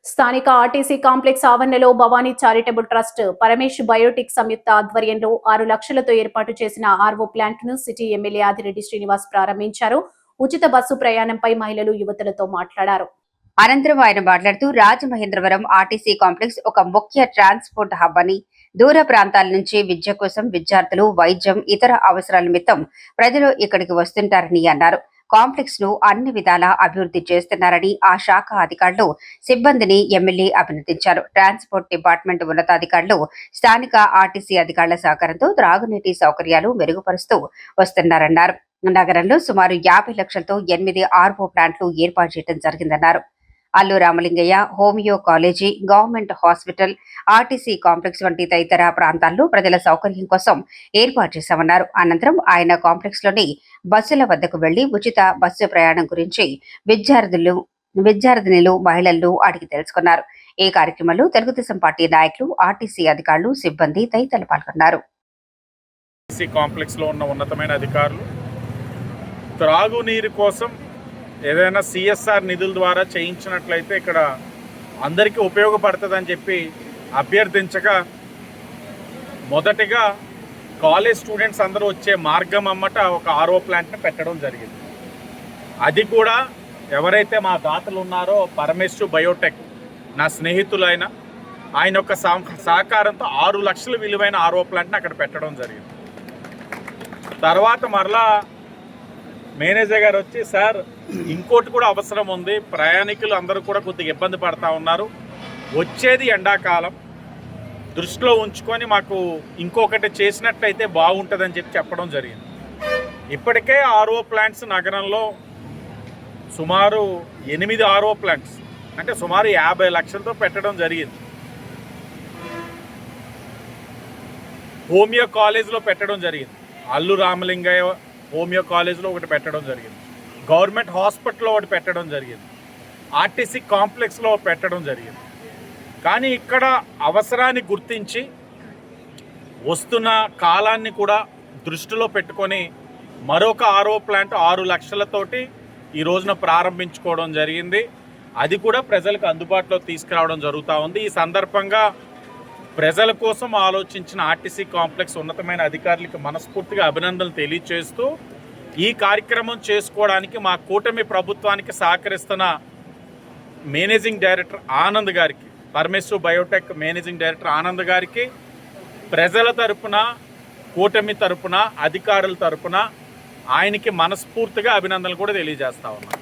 స్థానిక RTC complex ఆవరణలో Bhavani charitable trust Paramesh biotic సంయుక్త ఆధ్వర్యంలో 6 లక్షలతో ఏర్పాటు చేసిన ఆర్వో ప్లాంట్ ను సిటీ ఎమ్మెల్యే ఆదిరెడ్డి శ్రీనివాస్ ప్రారంభించారు. ఉచిత బస్సు ప్రయాణంపై మహిళలు యువతులతో మాట్లాడారు. అనంతరం ఆయన మాట్లాడుతూ రాజమహేంద్రవరం ఆర్టీసీ కాంప్లెక్స్ ఒక ముఖ్య ట్రాన్స్పోర్ట్ హబ్ అని, దూర ప్రాంతాల నుంచి విద్య కోసం విద్యార్థులు, వైద్యం, ఇతర అవసరాల నిమిత్తం ప్రజలు ఇక్కడికి వస్తుంటారని అన్నారు. కాంప్లెక్స్ ను అన్ని విధాలా అభివృద్ధి చేస్తున్నారని ఆ శాఖ అధికారులు, సిబ్బందిని ఎమ్మెల్యే అభినందించారు. ట్రాన్స్పోర్ట్ డిపార్ట్మెంట్ ఉన్నతాధికారులు, స్థానిక ఆర్టీసీ అధికారుల సహకారంతో త్రాగునీటి సౌకర్యాలు మెరుగుపరుస్తూ వస్తున్నారన్నారు. నగరంలో సుమారు 50 లక్షలతో 8 ఆర్వో ప్లాంట్లు ఏర్పాటు చేయడం జరిగిందన్నారు. Allu Ramalingaiah homeo college, government hospital, RTC complex వంటి తదితర ప్రాంతాల్లో ప్రజల సౌకర్యం కోసం ఏర్పాటు చేశామన్నారు. అనంతరం ఆయన కాంప్లెక్స్ లోని బస్సుల వద్దకు వెళ్లి ఉచిత బస్సు ప్రయాణం గురించి విద్యార్థినులు, మహిళలను అడిగి తెలుసుకున్నారు. ఈ కార్యక్రమంలో తెలుగుదేశం పార్టీ నాయకులు, ఆర్టీసీ అధికారులు, సిబ్బంది తదితరులు పాల్గొన్నారు. కాంప్లెక్స్ లో ఉన్న ఉన్నతమైన అధికారులు త్రాగునీరు కోసం ఏదైనా సిఎస్ఆర్ నిధుల ద్వారా చేయించినట్లయితే ఇక్కడ అందరికీ ఉపయోగపడుతుందని చెప్పి అభ్యర్థించగా, మొదటిగా కాలేజ్ స్టూడెంట్స్ అందరూ వచ్చే మార్గం అమ్మట ఒక ఆర్ఓ ప్లాంట్ని పెట్టడం జరిగింది. అది కూడా ఎవరైతే మా దాతలు ఉన్నారో పరమేశ్ బయోటెక్ నా స్నేహితులైన ఆయన యొక్క సహకారంతో 6 లక్షల విలువైన ఆర్ఓ ప్లాంట్ని అక్కడ పెట్టడం జరిగింది. తర్వాత మరలా మేనేజర్ గారు వచ్చి, సార్ ఇంకోటి కూడా అవసరం ఉంది, ప్రయాణికులు అందరూ కూడా కొద్దిగా ఇబ్బంది పడతా ఉన్నారు, వచ్చేది ఎండాకాలం దృష్టిలో ఉంచుకొని మాకు ఇంకొకటి చేసినట్లయితే బాగుంటుందని చెప్పడం జరిగింది. ఇప్పటికే ఆర్ఓ ప్లాంట్స్ నగరంలో సుమారు 8 ఆర్ఓ ప్లాంట్స్ అంటే సుమారు 50 లక్షలతో పెట్టడం జరిగింది. హోమియో కాలేజ్లో పెట్టడం జరిగింది, అల్లు రామలింగయ్య హోమియో కాలేజ్లో ఒకటి పెట్టడం జరిగింది, గవర్నమెంట్ హాస్పిటల్లో ఒకటి పెట్టడం జరిగింది, ఆర్టీసీ కాంప్లెక్స్లో పెట్టడం జరిగింది. కానీ ఇక్కడ అవసరాన్ని గుర్తించి వస్తున్న కాలాన్ని కూడా దృష్టిలో పెట్టుకొని మరొక ఆర్ఓ ప్లాంట్ 6 లక్షలతోటి ఈ రోజున ప్రారంభించుకోవడం జరిగింది. అది కూడా ప్రజలకు అందుబాటులో తీసుకురావడం జరుగుతూ ఉంది. ఈ సందర్భంగా ప్రజల కోసం ఆలోచించిన ఆర్టీసీ కాంప్లెక్స్ ఉన్నతమైన అధికారులకు మనస్ఫూర్తిగా అభినందనలు తెలియజేస్తూ, ఈ కార్యక్రమం చేసుకోవడానికి మా కూటమి ప్రభుత్వానికి సహకరిస్తున్న మేనేజింగ్ డైరెక్టర్ ఆనంద్ గారికి, Paramesh Biotech managing director Anand గారికి ప్రజల తరపున, కూటమి తరపున, అధికారుల తరపున ఆయనకి మనస్ఫూర్తిగా అభినందనలు కూడా తెలియజేస్తా ఉన్నాం.